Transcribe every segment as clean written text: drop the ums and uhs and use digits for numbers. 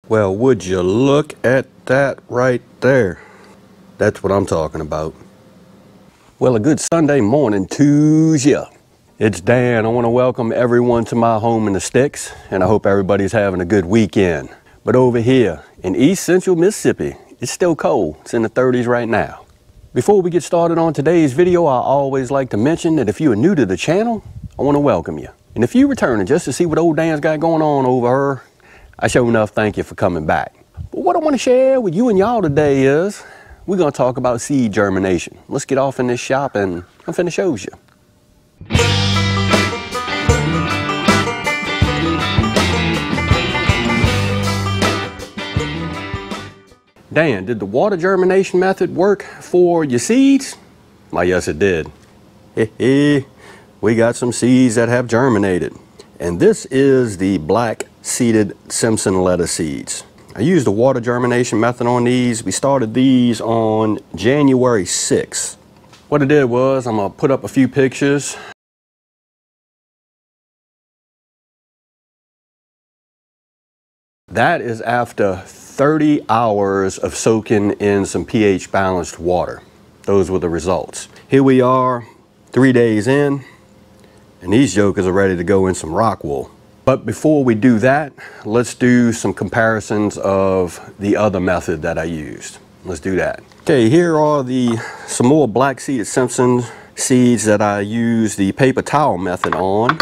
Well, would you look at that right there? That's what I'm talking about. Well, a good Sunday morning to you. It's Dan. I want to welcome everyone to my home in the sticks, and I hope everybody's having a good weekend. But over here in East Central Mississippi, it's still cold. It's in the 30s right now. Before we get started on today's video, I always like to mention that if you are new to the channel, I want to welcome you. And if you're returning just to see what old Dan's got going on over her, I sure enough thank you for coming back. But what I want to share with you and y'all today is we're going to talk about seed germination. Let's get off in this shop and I'm finna show you. Dan, did the water germination method work for your seeds? Why, yes it did. We got some seeds that have germinated. And this is the black seeded Simpson lettuce seeds. I used the water germination method on these. We started these on January 6th. What I did was I'm gonna put up a few pictures. That is after 30 hours of soaking in some pH balanced water. Those were the results. Here we are 3 days in, and these jokers are ready to go in some rock wool. But before we do that, let's do some comparisons of the other method that I used. Let's do that. Okay, here are some more black seeded Simpson seeds that I used the paper towel method on.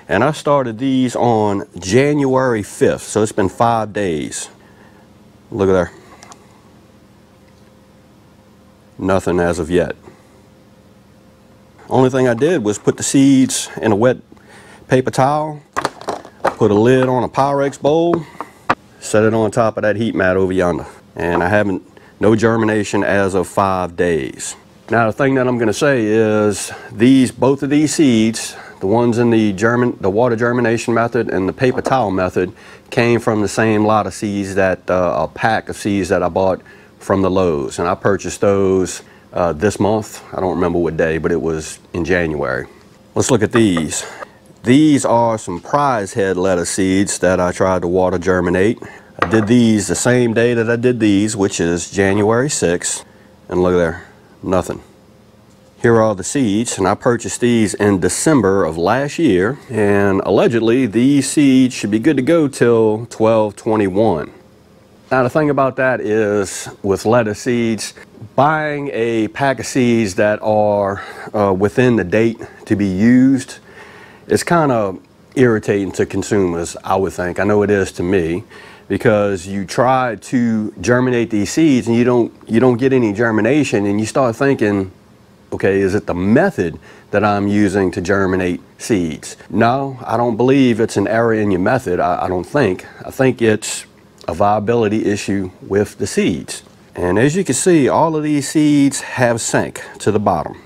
And I started these on January 5th, so it's been 5 days. Look at there. Nothing as of yet. Only thing I did was put the seeds in a wet paper towel, put a lid on a Pyrex bowl, set it on top of that heat mat over yonder. And I haven't, no germination as of 5 days. Now the thing that I'm gonna say is both of these seeds, the ones in the water germination method and the paper towel method, came from the same lot of seeds that, a pack of seeds that I bought from the Lowe's. And I purchased those this month. I don't remember what day, but it was in January. Let's look at these. These are some prize head lettuce seeds that I tried to water germinate. I did these the same day that I did these, which is January 6th. And look there, nothing. Here are the seeds, and I purchased these in December of last year, and allegedly these seeds should be good to go till 12/21. Now the thing about that is, with lettuce seeds, buying a pack of seeds that are within the date to be used is kind of irritating to consumers, I would think. I know it is to me, because you try to germinate these seeds and you don't get any germination, and you start thinking, okay, is it the method that I'm using to germinate seeds? No, I don't believe it's an error in your method. I don't think. I think it's a viability issue with the seeds. And as you can see, all of these seeds have sank to the bottom,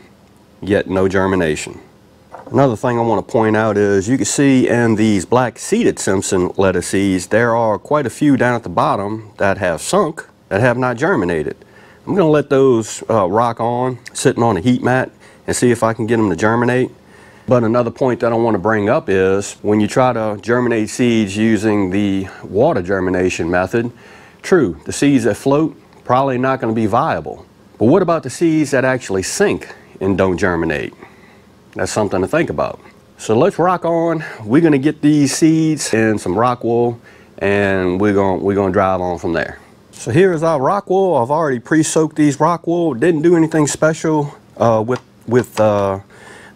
yet no germination. Another thing I want to point out is you can see in these black seeded Simpson lettuce seeds, there are quite a few down at the bottom that have sunk, that have not germinated. I'm going to let those rock on, sitting on a heat mat, and see if I can get them to germinate. But another point that I want to bring up is when you try to germinate seeds using the water germination method, true, the seeds that float probably not going to be viable. But what about the seeds that actually sink and don't germinate? That's something to think about. So let's rock on. We're going to get these seeds in some rock wool, and we're going to drive on from there. So here is our rock wool. I've already pre-soaked these rock wool. Didn't do anything special with the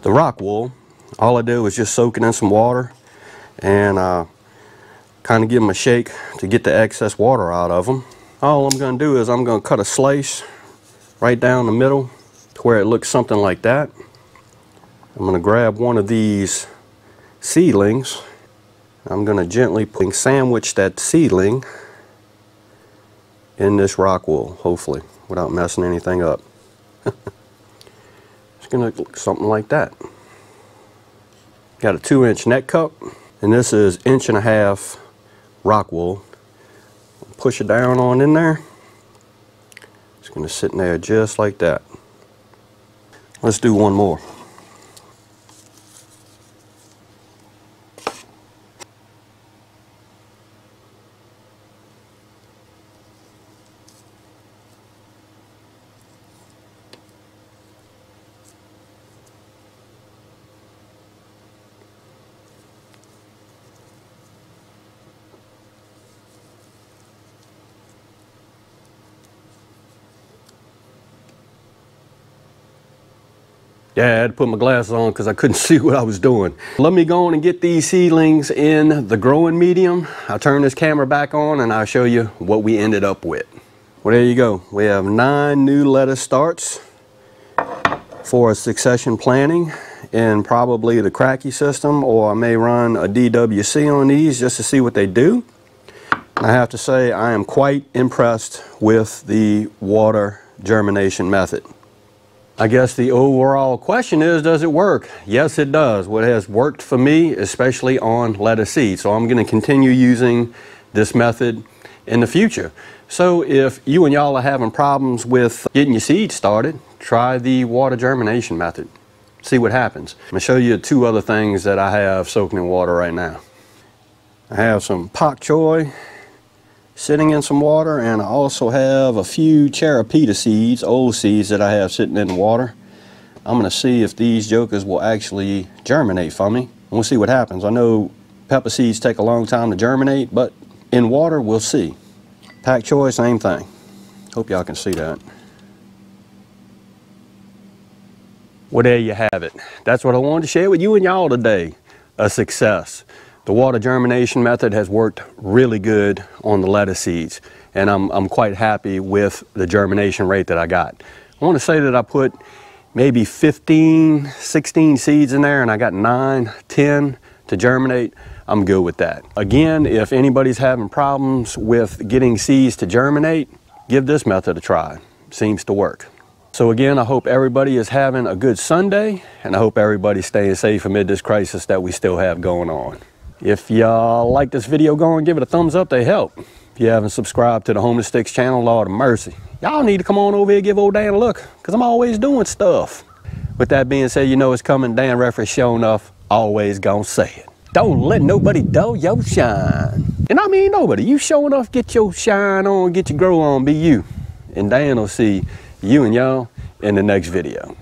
rock wool. All I did was just soak it in some water and kind of give them a shake to get the excess water out of them. All I'm going to do is I'm going to cut a slice right down the middle to where it looks something like that. I'm going to grab one of these seedlings. I'm going to gently sandwich that seedling in this rock wool, hopefully, without messing anything up. It's going to look something like that. Got a 2-inch net cup, and this is 1.5 inch rock wool. Push it down on in there. It's going to sit in there just like that. Let's do one more. Yeah, I had to put my glasses on because I couldn't see what I was doing. Let me go on and get these seedlings in the growing medium. I'll turn this camera back on and I'll show you what we ended up with. Well, there you go. We have 9 new lettuce starts for succession planting in probably the cracky system, or I may run a DWC on these just to see what they do. I have to say I am quite impressed with the water germination method. I guess the overall question is, does it work? Yes, it does. What has worked for me, especially on lettuce seeds. So I'm going to continue using this method in the future. So if you and y'all are having problems with getting your seeds started, try the water germination method. See what happens. I'm going to show you 2 other things that I have soaking in water right now. I have some pak choy sitting in some water, and I also have a few cherry seeds, old seeds that I have sitting in the water. I'm going to see if these jokers will actually germinate for me, and we'll see what happens. I know pepper seeds take a long time to germinate, but in water we'll see. Pak choy, same thing. Hope y'all can see that. Well, there you have it. That's what I wanted to share with you and y'all today. A success. The water germination method has worked really good on the lettuce seeds, and I'm quite happy with the germination rate that I got. I want to say that I put maybe 15, 16 seeds in there, and I got 9, 10 to germinate. I'm good with that. Again, if anybody's having problems with getting seeds to germinate, give this method a try. Seems to work. So again, I hope everybody is having a good Sunday, and I hope everybody's staying safe amid this crisis that we still have going on. If y'all like this video, go and give it a thumbs up, they help. If you haven't subscribed to the Home and Sticks channel, Lord of mercy, y'all need to come on over here and give old Dan a look, because I'm always doing stuff. With that being said, you know it's coming. Dan reference sure enough, always gonna say it. Don't let nobody dull your shine. And I mean nobody. You sure enough get your shine on, get your grow on, be you. And Dan will see you and y'all in the next video.